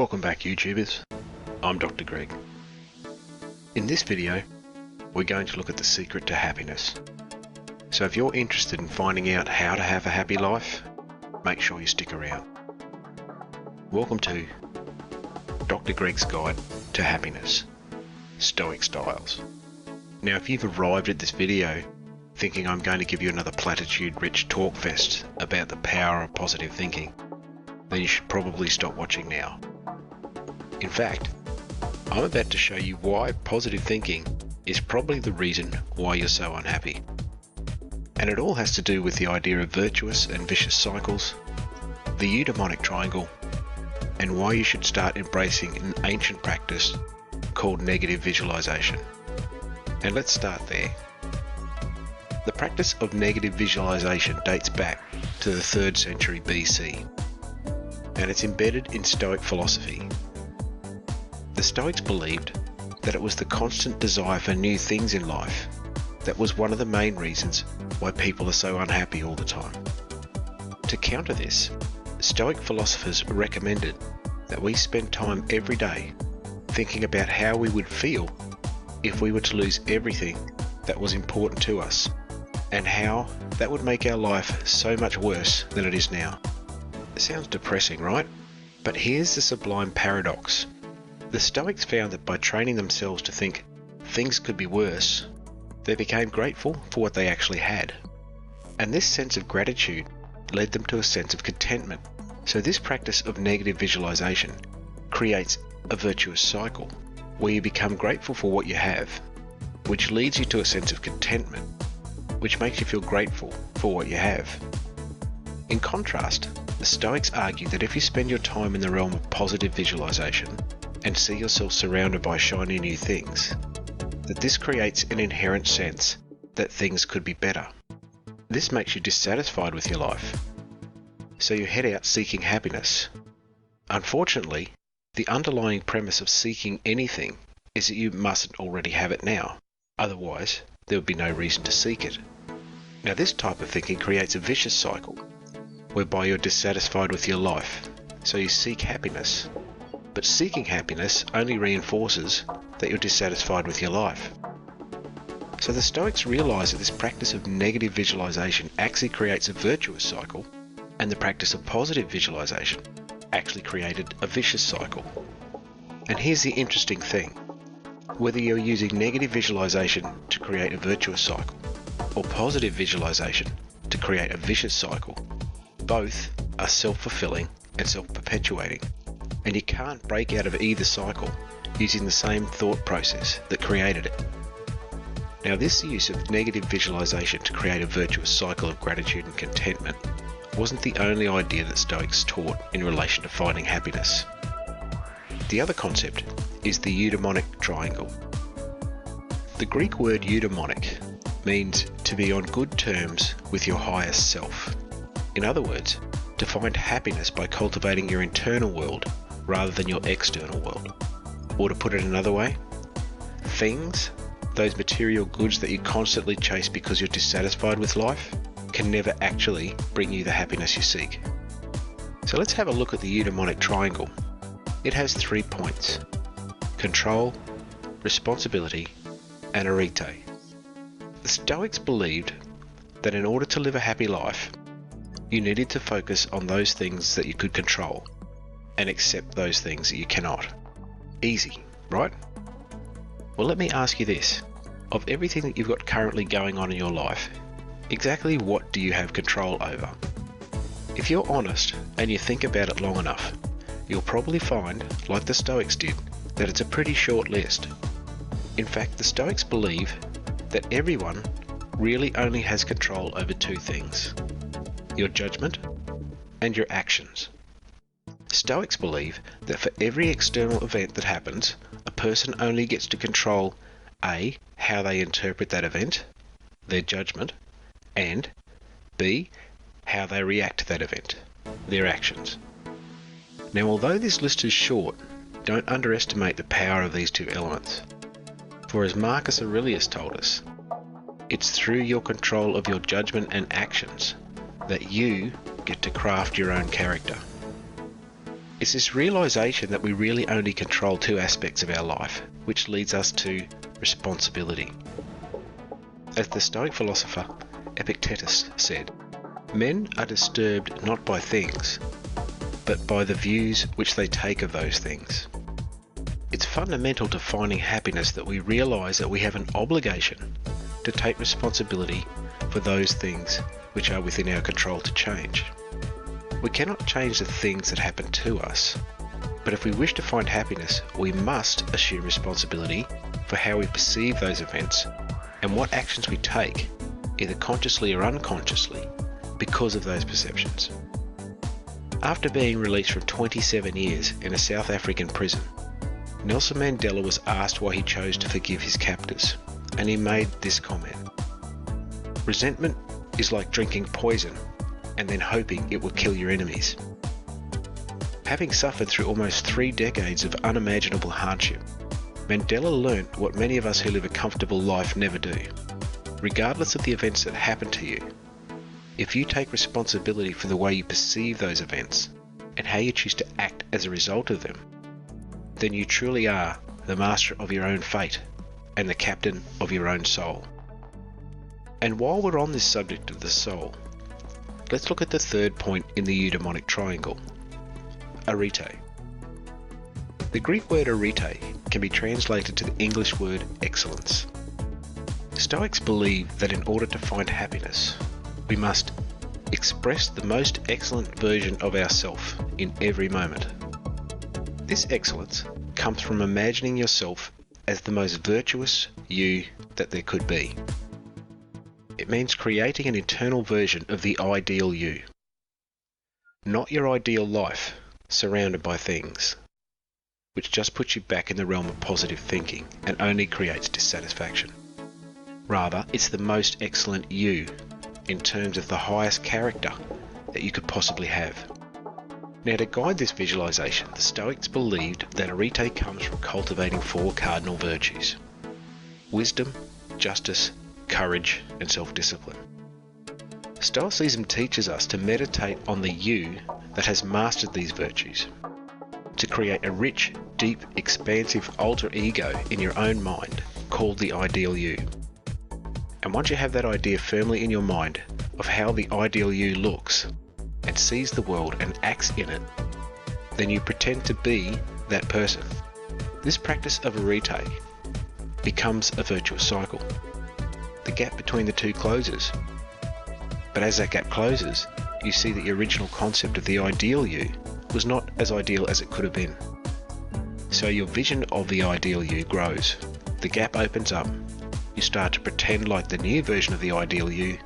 Welcome back, YouTubers. I'm Dr. Greg. In this video, we're going to look at the secret to happiness. So if you're interested in finding out how to have a happy life, make sure you stick around. Welcome to Dr. Greg's Guide to Happiness, Stoic Styles. Now, if you've arrived at this video thinking I'm going to give you another platitude-rich talk fest about the power of positive thinking, then you should probably stop watching now. In fact, I'm about to show you why positive thinking is probably the reason why you're so unhappy. And it all has to do with the idea of virtuous and vicious cycles, the eudaimonic triangle, and why you should start embracing an ancient practice called negative visualization. And let's start there. The practice of negative visualization dates back to the 3rd century BC, and it's embedded in Stoic philosophy. The Stoics believed that it was the constant desire for new things in life that was one of the main reasons why people are so unhappy all the time. To counter this, Stoic philosophers recommended that we spend time every day thinking about how we would feel if we were to lose everything that was important to us, and how that would make our life so much worse than it is now. It sounds depressing, right? But here's the sublime paradox. The Stoics found that by training themselves to think things could be worse, they became grateful for what they actually had. And this sense of gratitude led them to a sense of contentment. So this practice of negative visualization creates a virtuous cycle where you become grateful for what you have, which leads you to a sense of contentment, which makes you feel grateful for what you have. In contrast, the Stoics argue that if you spend your time in the realm of positive visualization and see yourself surrounded by shiny new things, that this creates an inherent sense that things could be better. This makes you dissatisfied with your life, so you head out seeking happiness. Unfortunately, the underlying premise of seeking anything is that you mustn't already have it now, otherwise there would be no reason to seek it. Now, this type of thinking creates a vicious cycle, whereby you're dissatisfied with your life, so you seek happiness. But seeking happiness only reinforces that you're dissatisfied with your life. So the Stoics realized that this practice of negative visualization actually creates a virtuous cycle, and the practice of positive visualization actually created a vicious cycle. And here's the interesting thing. Whether you're using negative visualization to create a virtuous cycle, or positive visualization to create a vicious cycle, both are self-fulfilling and self-perpetuating. And you can't break out of either cycle using the same thought process that created it. Now, this use of negative visualization to create a virtuous cycle of gratitude and contentment wasn't the only idea that Stoics taught in relation to finding happiness. The other concept is the eudaimonic triangle. The Greek word eudaimonic means to be on good terms with your highest self. In other words, to find happiness by cultivating your internal world rather than your external world. Or to put it another way, things, those material goods that you constantly chase because you're dissatisfied with life, can never actually bring you the happiness you seek. So let's have a look at the eudaimonic triangle. It has 3 points: control, responsibility, and ARETE. The Stoics believed that in order to live a happy life, you needed to focus on those things that you could control and accept those things that you cannot. Easy, right? Well, let me ask you this. Of everything that you've got currently going on in your life, exactly what do you have control over? If you're honest and you think about it long enough, you'll probably find, like the Stoics did, that it's a pretty short list. In fact, the Stoics believe that everyone really only has control over 2 things: your judgment and your actions. Stoics believe that for every external event that happens, a person only gets to control A, how they interpret that event, their judgment, and B, how they react to that event, their actions. Now, although this list is short, don't underestimate the power of these 2 elements. For as Marcus Aurelius told us, it's through your control of your judgment and actions that you get to craft your own character. It's this realization that we really only control two aspects of our life, which leads us to responsibility. As the Stoic philosopher Epictetus said, men are disturbed not by things, but by the views which they take of those things. It's fundamental to finding happiness that we realize that we have an obligation to take responsibility for those things which are within our control to change. We cannot change the things that happen to us, but if we wish to find happiness, we must assume responsibility for how we perceive those events and what actions we take, either consciously or unconsciously, because of those perceptions. After being released from 27 years in a South African prison, Nelson Mandela was asked why he chose to forgive his captors, and he made this comment: "Resentment is like drinking poison and then hoping it will kill your enemies." Having suffered through almost 3 decades of unimaginable hardship, Mandela learnt what many of us who live a comfortable life never do. Regardless of the events that happen to you, if you take responsibility for the way you perceive those events and how you choose to act as a result of them, then you truly are the master of your own fate and the captain of your own soul. And while we're on this subject of the soul, let's look at the third point in the eudaimonic triangle, ARETE. The Greek word ARETE can be translated to the English word excellence. Stoics believe that in order to find happiness, we must express the most excellent version of ourselves in every moment. This excellence comes from imagining yourself as the most virtuous you that there could be. It means creating an internal version of the ideal you. Not your ideal life surrounded by things, which just puts you back in the realm of positive thinking and only creates dissatisfaction. Rather, it's the most excellent you in terms of the highest character that you could possibly have. Now, to guide this visualization, the Stoics believed that ARETE comes from cultivating 4 cardinal virtues: wisdom, justice, courage, and self-discipline. Stoicism teaches us to meditate on the you that has mastered these virtues, to create a rich, deep, expansive alter ego in your own mind called the ideal you. And once you have that idea firmly in your mind of how the ideal you looks and sees the world and acts in it, then you pretend to be that person. This practice of ARETE becomes a virtuous cycle. The gap between the two closes. But as that gap closes, you see that the original concept of the ideal you was not as ideal as it could have been. So your vision of the ideal you grows. The gap opens up. You start to pretend like the new version of the ideal you,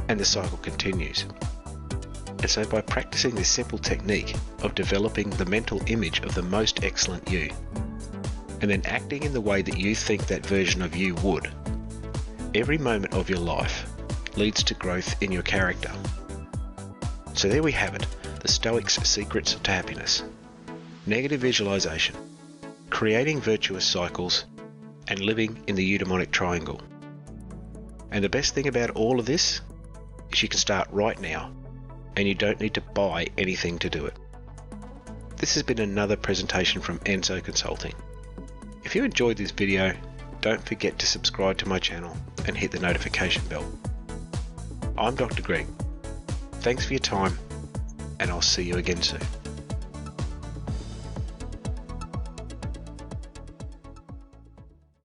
and the cycle continues. And so by practicing this simple technique of developing the mental image of the most excellent you, and then acting in the way that you think that version of you would, every moment of your life leads to growth in your character. So there we have it, the Stoics' secrets to happiness: negative visualization, creating virtuous cycles, and living in the eudaimonic triangle. And the best thing about all of this is you can start right now, and you don't need to buy anything to do it. This has been another presentation from Enso Consulting. If you enjoyed this video, don't forget to subscribe to my channel and hit the notification bell. I'm Dr. Greg. Thanks for your time, and I'll see you again soon.